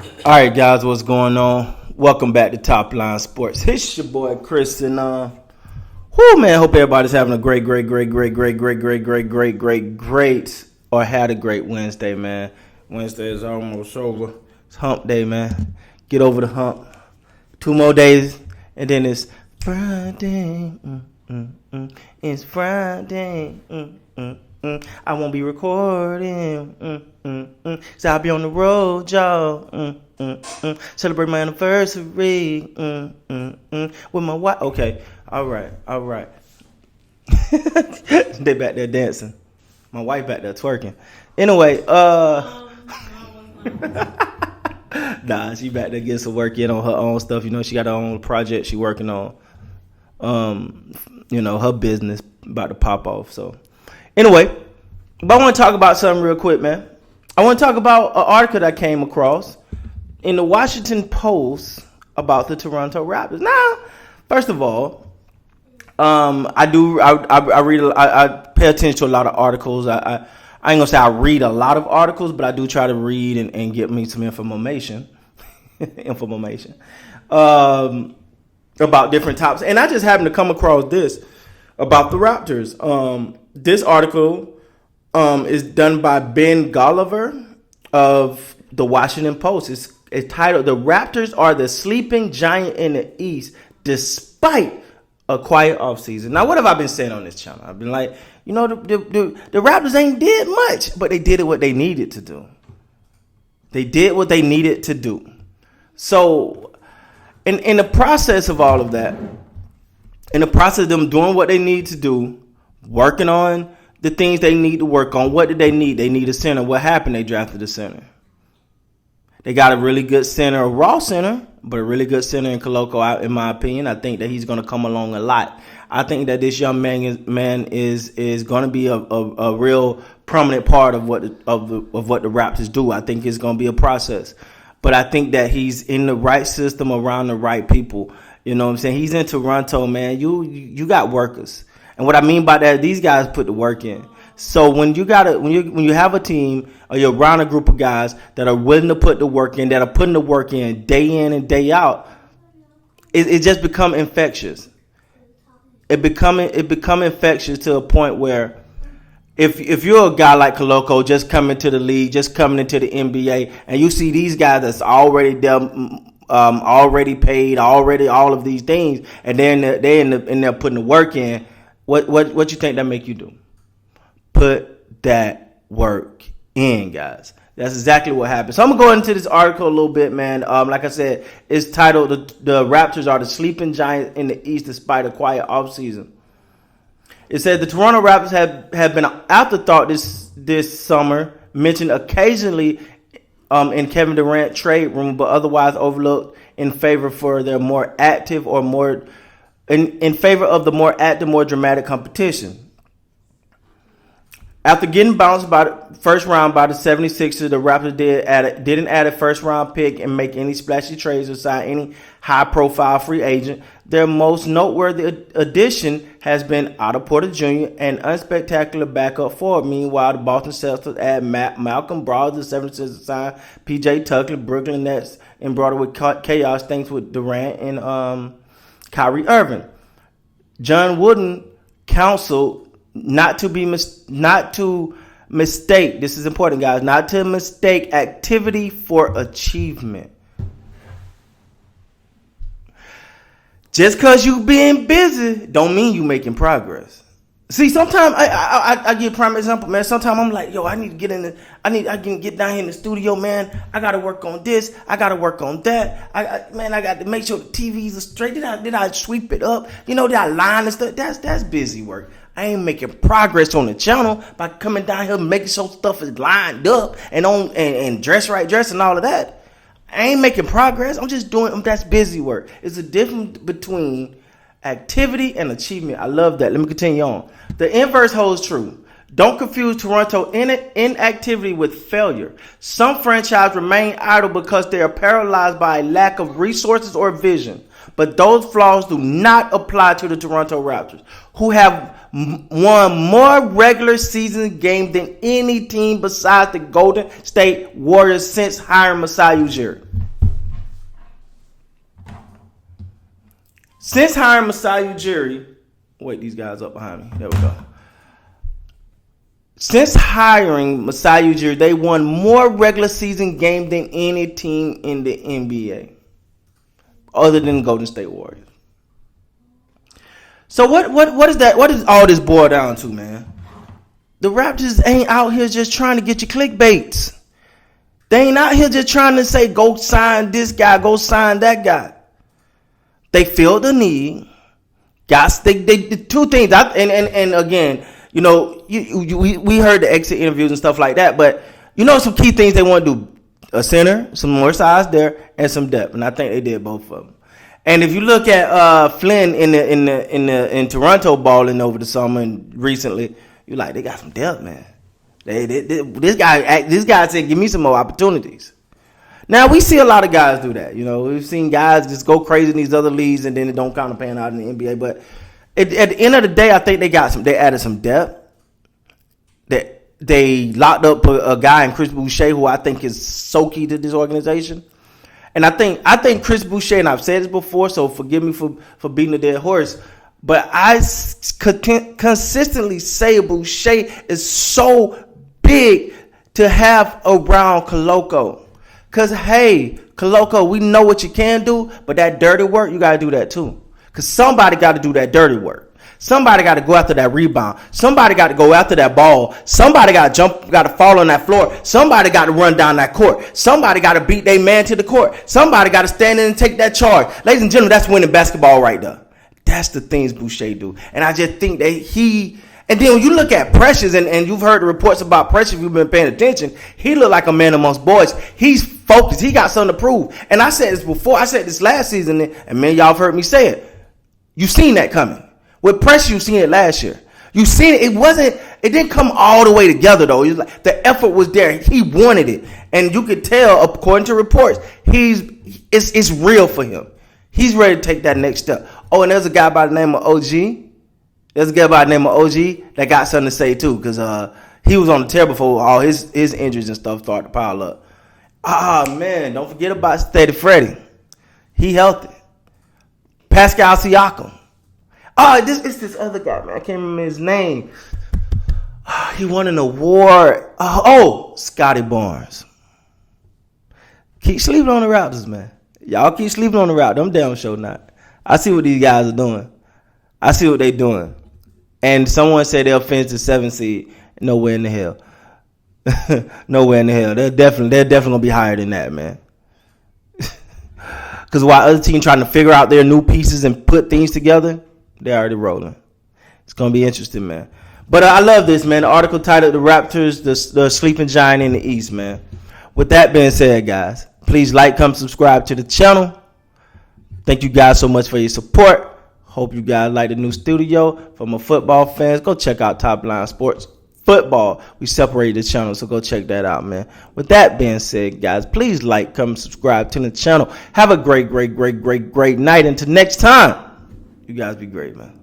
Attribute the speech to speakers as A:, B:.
A: All right, guys, what's going on? Welcome back to Top Line Sports. It's your boy Chris, and man, hope everybody's having a great, or had a great Wednesday, man. Wednesday is almost over. It's Hump Day, man. Get over the hump. 2 more days, and then it's Friday. It's Friday. I won't be recording. So I'll be on the road, y'all. Celebrate my anniversary with my wife. Okay, all right. They back there dancing. My wife back there twerking. Anyway, nah, she back there getting some work in on her own stuff. You know, she got her own project she working on. Her business about to pop off. So, anyway, but I want to talk about something real quick, man. I want to talk about an article that I came across in the Washington Post about the Toronto Raptors. Now, first of all, I pay attention to a lot of articles. I ain't gonna say I read a lot of articles, but I do try to read and get me some information about different topics. And I just happened to come across this about the Raptors. This article is done by Ben Golliver of the Washington Post. It's titled, "The Raptors are the sleeping giant in the East despite a quiet offseason." Now, what have I been saying on this channel? I've been like, the Raptors ain't did much, but they did what they needed to do. They did what they needed to do. So, in the process of all of that, in the process of them doing what they need to do, working on the things they need to work on, what did they need? They need a center. What happened? They drafted a center. They got a really good center, a raw center, but a really good center in Koloko, in my opinion. I think that he's going to come along a lot. I think that this young man is going to be a real prominent part of what the Raptors do. I think it's going to be a process. But I think that he's in the right system around the right people. You know what I'm saying? He's in Toronto, man. You got workers. And what I mean by that, these guys put the work in. So when you have a team or you're around a group of guys that are willing to put the work in, that are putting the work in and day out, it just become infectious. It become infectious to a point where if you're a guy like Koloko just coming to the league, just coming into the NBA, and you see these guys that's already there, already paid, already all of these things, and then they end up in there putting the work in, what you think that make you do? Put that work in, guys. That's exactly what happened. So I'm going to go into this article a little bit, man. Like I said, it's titled, The Raptors are the sleeping giant in the East despite a quiet offseason. It said the Toronto Raptors have been an afterthought this summer, mentioned occasionally in Kevin Durant trade room, but otherwise overlooked in favor of the more active, more dramatic competition. After getting bounced by the first round by the 76ers, the Raptors didn't add a first-round pick and make any splashy trades or sign any high-profile free agent. Their most noteworthy addition has been Otto Porter Jr., an unspectacular backup forward. Meanwhile, the Boston Celtics add Malcolm Brogdon, the 76ers signed P.J. Tucker, Brooklyn Nets embroidered with chaos thanks with Durant and Kyrie Irving. John Wooden counseled not to mistake, this is important, guys, not to mistake activity for achievement. Just because you being busy don't mean you making progress. See, sometimes I give a prime example, man. Sometimes I'm like, I need to get in I can get down here in the studio, man. I got to work on this. I got to work on that. I got to make sure the TVs are straight. Did I sweep it up? Did I line and stuff? That's busy work. I ain't making progress on the channel by coming down here making sure stuff is lined up and dress and all of that. I ain't making progress. I'm just doing, that's busy work. It's a difference between activity and achievement. I love that. Let me continue on. The inverse holds true. Don't confuse Toronto inactivity with failure. Some franchises remain idle because they are paralyzed by a lack of resources or vision. But those flaws do not apply to the Toronto Raptors, who have won more regular season games than any team besides the Golden State Warriors since hiring Masai Ujiri. Since hiring Masai Ujiri, wait, these guys up behind me. There we go. Since hiring Masai Ujiri, they won more regular season games than any team in the NBA, other than Golden State Warriors. So what is that? What does all this boil down to, man? The Raptors ain't out here just trying to get you clickbaits. They ain't out here just trying to say, go sign this guy, go sign that guy. They filled the need. They two things. And again, you know, we heard the exit interviews and stuff like that, but you know some key things they want to do: a center, some more size there, and some depth. And I think they did both of them. And if you look at Flynn in Toronto balling over the summer and recently, you're like, they got some depth, man. This guy said, give me some more opportunities. Now we see a lot of guys do that. You know, we've seen guys just go crazy in these other leagues and then it don't kind of pan out in the NBA. But at the end of the day, I think they added some depth. They locked up a guy in Chris Boucher who I think is so key to this organization. And I think Chris Boucher, and I've said this before, so forgive me for beating a dead horse, but I consistently say Boucher is so big to have around Koloko. Because, hey, Koloko, we know what you can do, but that dirty work, you got to do that too. Because somebody got to do that dirty work. Somebody got to go after that rebound. Somebody got to go after that ball. Somebody got to jump, got to fall on that floor. Somebody got to run down that court. Somebody got to beat their man to the court. Somebody got to stand in and take that charge. Ladies and gentlemen, that's winning basketball right there. That's the things Boucher do. And I just think that and then when you look at Precious, and you've heard the reports about Precious, if you've been paying attention, he looked like a man amongst boys. He's focused. He got something to prove. And I said this before. I said this last season, and many of y'all have heard me say it. You've seen that coming. With Precious, you've seen it last year. You've seen it. It didn't come all the way together, though. It was like, the effort was there. He wanted it. And you could tell, according to reports, it's real for him. He's ready to take that next step. Oh, and there's a guy by the name of OG. There's a guy by the name of OG that got something to say, too, because he was on the tear before all his injuries and stuff started to pile up. Man, don't forget about Steady Freddy. He healthy. Pascal Siakam. It's this other guy, man. I can't remember his name. He won an award. Scotty Barnes. Keep sleeping on the Raptors, man. Y'all keep sleeping on the Raptors. I'm damn sure not. I see what these guys are doing. I see what they're doing. And someone said they'll finish the 7th seed. Nowhere in the hell. Nowhere in the hell. They're definitely gonna be higher than that, man. Because while other teams trying to figure out their new pieces and put things together, they're already rolling. It's going to be interesting, man. But I love this, man. The article titled The Raptors, the Sleeping Giant in the East, man. With that being said, guys, please like, comment, subscribe to the channel. Thank you guys so much for your support. Hope you guys like the new studio. For my football fans, go check out Top Line Sports Football. We separated the channel, so go check that out, man. With that being said, guys, please like, comment, subscribe to the channel. Have a great night. Until next time. You guys be great, man.